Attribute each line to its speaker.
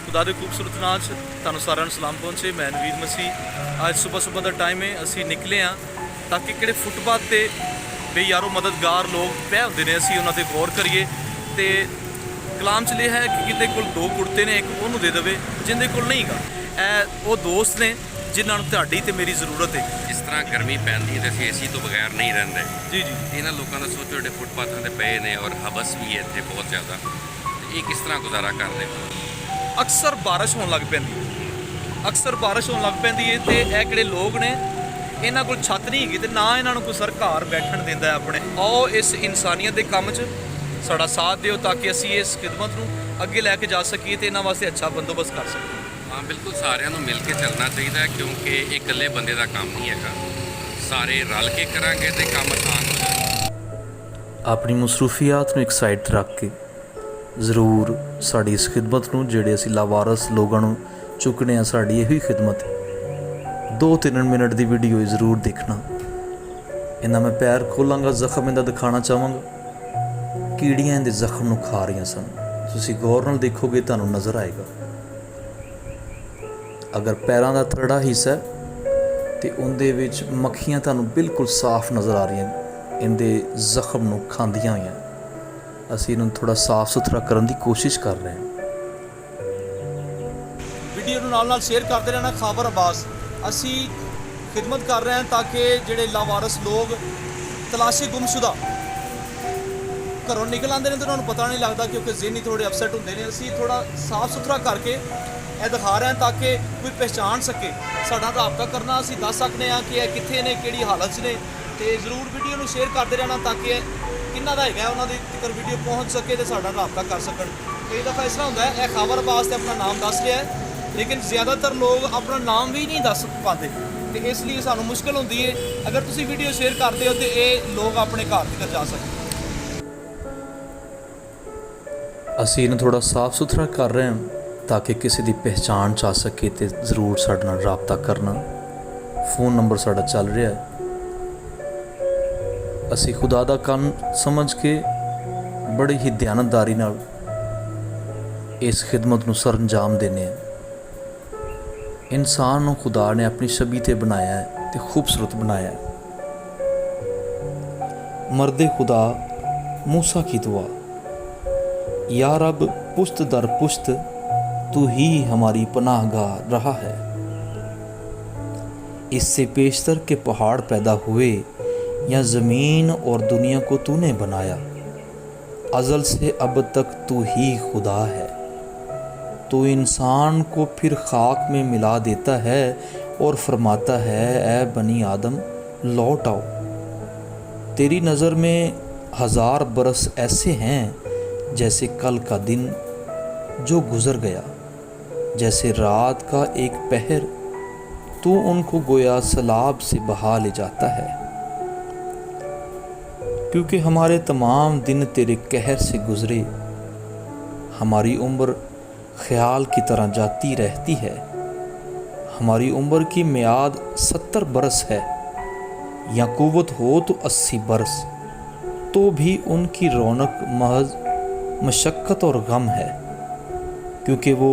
Speaker 1: खुदा के खूबसूरत नाम च तुहानूं सारिਆਂ ਨੂੰ सलाम पहुंचे। मैं नवीद मसीह अज सुबह का टाइम है, असी निकले हाँ ताकि किहड़े फुटपाथ ते बेयारो मददगार लोग पै होंदे ने असी उन्हां ते गौर करिए। तो कलाम च लिखा है कि किसी कोल दो कुर्ते ने एक उन्होंने दे देवे जिंदे कोल नहीं गा। वो दोस्त ने जिन्हां नूं तुहाडी ते मेरी ज़रूरत है।
Speaker 2: जिस तरह गर्मी पैंदी है तो असीं AC तो बगैर नहीं रहंदे।
Speaker 1: जी जी
Speaker 2: इन्हां लोगों का सोचो जो फुटपाथों ते पए ने और हबस भी है इत्थे बहुत ज़्यादा, ये किस तरह गुजारा करते हैं।
Speaker 1: अक्सर बारिश होने लग पैंदी है तो यह किहड़े लोग ने इन्हां कोल छत नहीं हैगी ते ना इन्हां नूं कोई सरकार बैठण दिंदा है अपने। आओ इस इंसानियत के काम च साड़ा साथ दिओ ताकि असीं इस खिदमत नूं अगे लैके जा सकीए ते इन्हां वास्ते अच्छा बंदोबस्त कर सकीए।
Speaker 2: हाँ बिल्कुल, सारिਆਂ ਨੂੰ मिल के चलना चाहिए क्योंकि एक इकल्ले बंदे का काम नहीं है, सारे रल के करांगे तो काम आसान हो जाएगा।
Speaker 3: अपनी मसरूफियात ਨੂੰ ਇੱਕ ਸਾਈਡ ਤੇ ਰੱਖ ਕੇ ਜ਼ਰੂਰ ਸਾਡੀ ਇਸ ਖਿਦਮਤ ਨੂੰ ਜਿਹੜੇ ਅਸੀਂ ਲਾਵਾਰਸ ਲੋਕਾਂ ਨੂੰ ਚੁੱਕਣੇ ਆ, ਸਾਡੀ ਇਹੀ ਖਿਦਮਤ ਹੈ। 2-3 ਮਿੰਟ ਦੀ ਵੀਡੀਓ ਜ਼ਰੂਰ ਦੇਖਣਾ। ਇਹਨਾਂ ਮੈਂ ਪੈਰ ਖੋਲਾਂਗਾ, ਜ਼ਖਮ ਇਹਦਾ ਦਿਖਾਉਣਾ ਚਾਹਾਂਗਾ। ਕੀੜੀਆਂ ਇਹਦੇ ਜ਼ਖਮ ਨੂੰ ਖਾ ਰਹੀਆਂ ਸਨ। ਤੁਸੀਂ ਗੌਰ ਨਾਲ ਦੇਖੋਗੇ ਤੁਹਾਨੂੰ ਨਜ਼ਰ ਆਏਗਾ। ਅਗਰ ਪੈਰਾਂ ਦਾ ਥਰੜਾ ਹਿੱਸਾ ਤੇ ਉਹਦੇ ਵਿੱਚ ਮੱਖੀਆਂ ਤੁਹਾਨੂੰ ਬਿਲਕੁਲ ਸਾਫ਼ ਨਜ਼ਰ ਆ ਰਹੀਆਂ ਇਹਦੇ ਜ਼ਖਮ ਨੂੰ ਖਾਂਦੀਆਂ ਹੋਈਆਂ। ਅਸੀਂ ਇਹਨੂੰ ਥੋੜਾ ਸਾਫ਼ ਸੁਥਰਾ ਕਰਨ ਦੀ ਕੋਸ਼ਿਸ਼ ਕਰ ਰਹੇ ਹਾਂ।
Speaker 1: ਵੀਡੀਓ ਨੂੰ ਨਾਲ ਸ਼ੇਅਰ ਕਰਦੇ ਰਹਿਣਾ। ਖਾਬਰ ਅਬਾਸ ਅਸੀਂ ਖਿਦਮਤ ਕਰ ਰਹੇ ਹਾਂ ਤਾकि ਜਿਹੜੇ ਲਾਵਾਰਸ ਲੋਕ ਤਲਾਸ਼ੀ ਗੁੰਮਸ਼ੁਦਾ ਘਰੋਂ ਨਿਕਲ ਆਉਂਦੇ ਨੇ ਤੇ ਉਹਨਾਂ ਨੂੰ ਪਤਾ ਨਹੀਂ ਲੱਗਦਾ ਕਿਉਂਕਿ ਜ਼ਿਹਨੀ ਥੋੜੇ ਅਪਸੈਟ ਹੁੰਦੇ ਨੇ। ਅਸੀਂ ਥੋੜਾ ਸਾਫ਼ ਸੁਥਰਾ ਕਰਕੇ ਇਹ ਦਿਖਾ ਰਹੇ ਹਾਂ ताकि ਕੋਈ ਪਹਿਚਾਣ ਸਕੇ। ਸਾਡਾ ਰਾਬਤਾ ਕਰਨਾ ਅਸੀਂ ਦੱਸ ਸਕਦੇ ਹਾਂ ਕਿ ਇਹ ਕਿੱਥੇ ਨੇ, ਕਿਹੜੀ ਹਾਲਤ 'ਚ ਨੇ। ਤੇ ਜ਼ਰੂਰ ਵੀਡੀਓ ਨੂੰ ਸ਼ੇਅਰ ਕਰਦੇ ਰਹਿਣਾ ताकि ਕਿੰਨਾ ਦਾ ਹੈਗਾ ਉਹਨਾਂ ਦੀ ਤੱਕ ਵੀਡੀਓ ਪਹੁੰਚ ਸਕੇ ਤੇ ਸਾਡਾ ਰਾਬਤਾ ਕਰ ਸਕਣ। ਕਈ ਦਫਾ ਇਸ ਤਰ੍ਹਾਂ ਹੁੰਦਾ ਹੈ ਇਹ ਖਬਰ ਬਾਸ ਤੇ ਆਪਣਾ ਨਾਮ ਦੱਸ ਰਿਹਾ ਹੈ ਲੇਕਿਨ ਜ਼ਿਆਦਾਤਰ ਲੋਕ ਆਪਣਾ ਨਾਮ ਵੀ ਨਹੀਂ ਦੱਸ ਪਾਉਂਦੇ ਤੇ ਇਸ ਲਈ ਸਾਨੂੰ ਮੁਸ਼ਕਲ ਹੁੰਦੀ ਹੈ। ਅਗਰ ਤੁਸੀਂ ਵੀਡੀਓ ਸ਼ੇਅਰ ਕਰਦੇ ਹੋ ਤੇ ਇਹ ਲੋਕ ਆਪਣੇ ਘਰ ਤੱਕ ਜਾ ਸਕਣ।
Speaker 3: ਅਸੀਂ ਇਹਨੂੰ ਥੋੜਾ ਸਾਫ਼ ਸੁਥਰਾ ਕਰ ਰਹੇ ਹਾਂ ताकि किसी की पहचान च आ सके तो ज़रूर साडे नाल राबता करना। फ़ोन नंबर साडा चल रहा है। असी खुदा दा काम समझ के बड़ी ही दयानतदारी नाल इस खिदमत नूं सरअंजाम देने। इंसान नूं खुदा ने अपनी छवि ते बनाया है ते खूबसूरत बनाया है। मर्दे खुदा मूसा की दुआ, या रब पुश्त दर पुश्त तू ही हमारी पनाहगाह रहा है। इससे पेशतर के पहाड़ पैदा हुए या ज़मीन और दुनिया को तूने बनाया। अज़ल से अब तक तू ही खुदा है। तू इंसान को फिर खाक में मिला देता है और फरमाता है ऐ बनी आदम लौट आओ। तेरी नज़र में 1000 बरस ऐसे हैं जैसे कल का दिन जो गुज़र गया, जैसे रात का एक पहर। तू उनको गोया सलाब से बहा ले जाता है, क्योंकि हमारे तमाम दिन तेरे कहर से गुज़रे। हमारी उम्र ख्याल की तरह जाती रहती है। हमारी उम्र की मियाद 70 बरस है, या कुव्वत हो तो 80 बरस, तो भी उनकी रौनक महज मशक्क़त और गम है, क्योंकि वो